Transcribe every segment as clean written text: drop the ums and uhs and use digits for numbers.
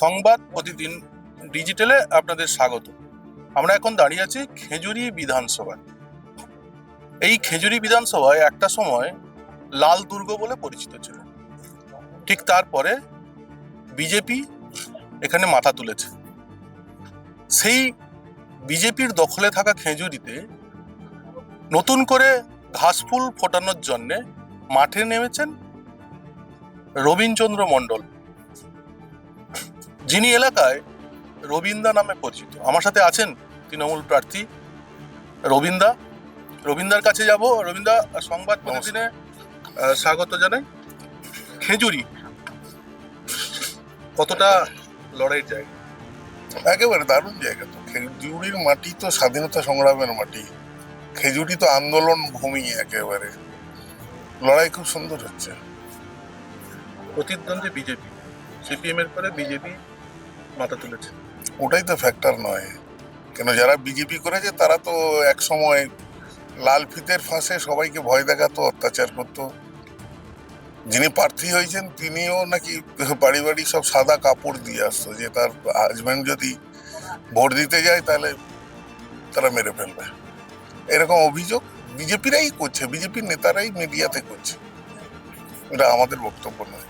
সংবাদ প্রতিদিন ডিজিটালে আপনাদের স্বাগত। আমরা এখন দাঁড়িয়ে আছি খেজুরি বিধানসভায়। এই খেজুরি বিধানসভায় একটা সময় লাল দুর্গ বলে পরিচিত ছিল। ঠিক তারপরে বিজেপি এখানে মাথা তুলেছে। সেই বিজেপির দখলে থাকা খেজুরিতে নতুন করে ঘাসফুল ফোটানোর জন্যে মাঠে নেমেছেন রবীন্দ্র মণ্ডল, যিনি এলাকায় রবীন্দা নামে পরিচিত। আমার সাথে আছেন তৃণমূল প্রার্থী রবীন্দার কাছে যাব। রবীন্দা, সংবাদ প্রতিদিনে স্বাগত জানাই। খেজুরি কতটা লড়াইয়ের জায়গা? একেবারে দারুণ জায়গা। তো খেজুরির মাটি তো স্বাধীনতা সংগ্রামের মাটি, খেজুরি তো আন্দোলন ভূমি। একেবারে লড়াই খুব সুন্দর হচ্ছে। প্রতিদ্বন্দ্বী বিজেপি, সিপিএম এর পরে বিজেপি মাথা তুলেছে। ওটাই তো ফ্যাক্টর নয় কেন? যারা বিজেপি করেছে তারা তো এক সময় লাল ফিতের ফাঁসে সবাইকে ভয় দেখাতো, অত্যাচার করতো। যিনি প্রার্থী হয়েছেন তিনিও নাকি বাড়ি বাড়ি সব সাদা কাপড় দিয়ে আসতো, যে তার হাজব্যান্ড যদি ভোট দিতে যায় তাহলে তারা মেরে ফেলবে। এরকম অভিযোগ বিজেপিরাই করছে, বিজেপির নেতারাই মিডিয়াতে করছে। এটা আমাদের বক্তব্য নয়।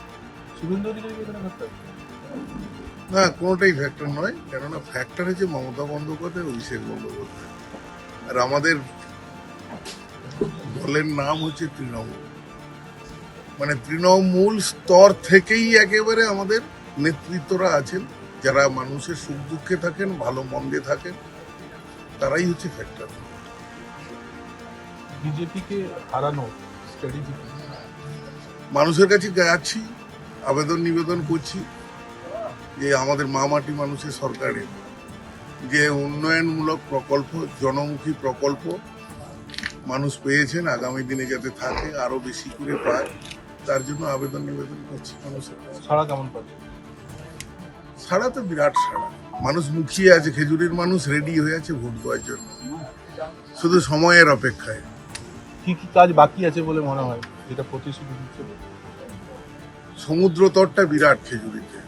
না, কোনোটাই ফ্যাক্টর নয়। কেননা ফ্যাক্টর হচ্ছে মমতা বন্দ্যোপাধ্যায়, অভিষেক বন্দ্যোপাধ্যায়। আর আমাদের দলের নাম হচ্ছে তৃণমূল। মানে তৃণমূল স্তর থেকেই একেবারে আমাদের নেতৃত্বরা আছেন, যারা মানুষের সুখ দুঃখে থাকেন, ভালো মন্দে থাকেন, তারাই হচ্ছে ফ্যাক্টর। বিজেপিকে হারানো স্ট্র্যাটেজি মানুষের কাছে যাচ্ছি, আবেদন নিবেদন করছি যে আমাদের মাটি মানুষের সরকারের যে উন্নয়নমূলক প্রকল্প, জনমুখী প্রকল্প মানুষ পেয়েছেন, আগামী দিনে যাতে থাকে, আরো বেশি করে পায়, তার জন্য আবেদন নিবেদন করছি মানুষের কাছে। সারা কেমন পাচ্ছে? সারা তো বিরাট সারা। মানুষ মুখিয়ে আছে, খেজুরির মানুষ রেডি হয়ে আছে ভোট দেওয়ার জন্য, শুধু সময়ের অপেক্ষায়। কি কি কাজ বাকি আছে বলে মনে হয়, যেটা প্রতিশ্রুতি দিচ্ছে? সমুদ্র তটটা বিরাট খেজুরিতে,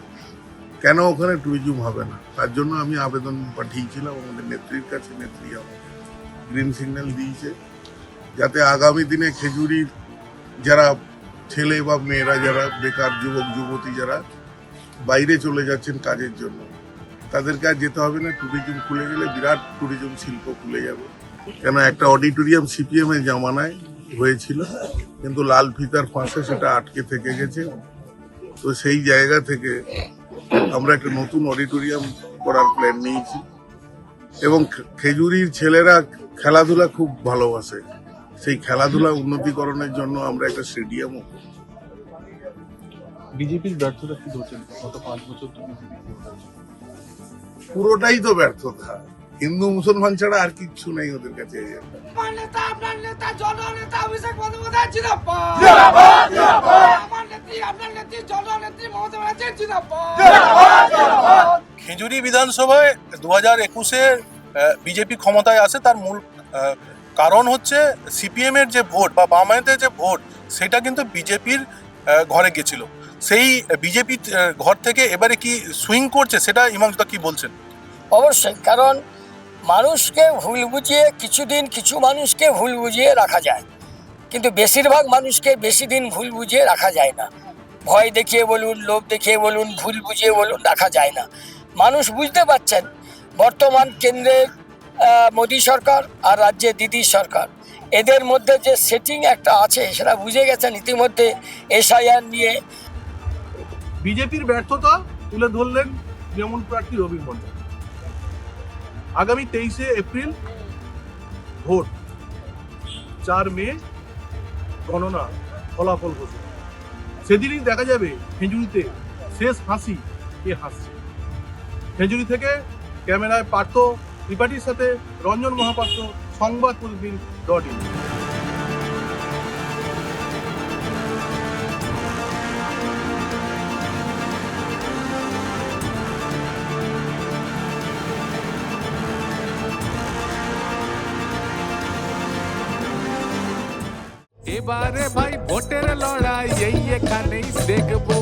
কেন ওখানে ট্যুরিজম হবে না? তার জন্য আমি আবেদন পাঠিয়েছিলাম আমাদের নেত্রীর কাছে। নেত্রী আমাকে গ্রিন সিগন্যাল দিয়েছে, যাতে আগামী দিনে খেজুরির যারা ছেলে বা মেয়েরা, যারা বেকার যুবক যুবতী, যারা বাইরে চলে যাচ্ছেন কাজের জন্য, তাদেরকে আর যেতে হবে না। ট্যুরিজম খুলে গেলে বিরাট ট্যুরিজম শিল্প খুলে যাবে। কেন একটা অডিটোরিয়াম সিপিএম এর জামানায় হয়েছিল, কিন্তু লাল ফিতার ফাঁসে সেটা আটকে থেকে গেছে। তো সেই জায়গা থেকে আমরা একটা নতুন অডিটোরিয়াম করার প্ল্যান নিয়েছি, এবং খেজুরির ছেলেরা খেলাধুলা খুব ভালোবাসে। সেই খেলাধুলা উন্নতিকরণের জন্য আমরা একটা স্টেডিয়ামও। বিজেপির ব্যর্থতা কি ধরছেন? গত 5 বছর তো পুরোটাই তো ব্যর্থতা। হিন্দু মুসলমান ছাড়া আর কিচ্ছু নেই ওদের কাছে। খেজুরি বিধানসভায় 2021-এ বিজেপি ক্ষমতায় আসে, তার মূল কারণ হচ্ছে সিপিএম এর যে ভোট বা বামায়াতের যে ভোট, সেটা কিন্তু বিজেপির ঘরে গেছিল। সেই বিজেপি ঘর থেকে এবারে কি সুইং করছে, সেটা হিমাংশুদা কি বলছেন? অবশ্যই, কারণ মানুষকে ভুল বুঝিয়ে কিছু মানুষকে ভুল বুঝিয়ে রাখা যায়, কিন্তু বেশিরভাগ মানুষকে বেশি দিন ভুল বুঝিয়ে রাখা যায় না। ভয় দেখিয়ে বলুন, লোভ দেখিয়ে বলুন, ভুল বুঝিয়ে বলুন, রাখা যায় না। মানুষ বুঝতে পারছেন বর্তমান কেন্দ্রে মোদী সরকার আর রাজ্যে দিদি সরকার, এদের মধ্যে যে সেটিং একটা আছে সেটা বুঝে গেছেন ইতিমধ্যে। এসআইআর নিয়ে বিজেপির ব্যর্থতা তুলে ধরলেন তৃণমূল প্রার্থী রবীন্দ্র মণ্ডল। আগামী 23শে এপ্রিল ভোট, 4 মে গণনা, ফলাফল ঘোষণা। সেদিনই দেখা যাবে খেজুরিতে শেষ হাসি কে হাসছে। খেজুরি থেকে ক্যামেরায় পার্থ ত্রিপাঠীর সাথে রঞ্জন মহাপাত্র, সংবাদ প্রতিদিন .in। এবারে ভাই ভোটের লড়াই এই এখানেই দেখবো।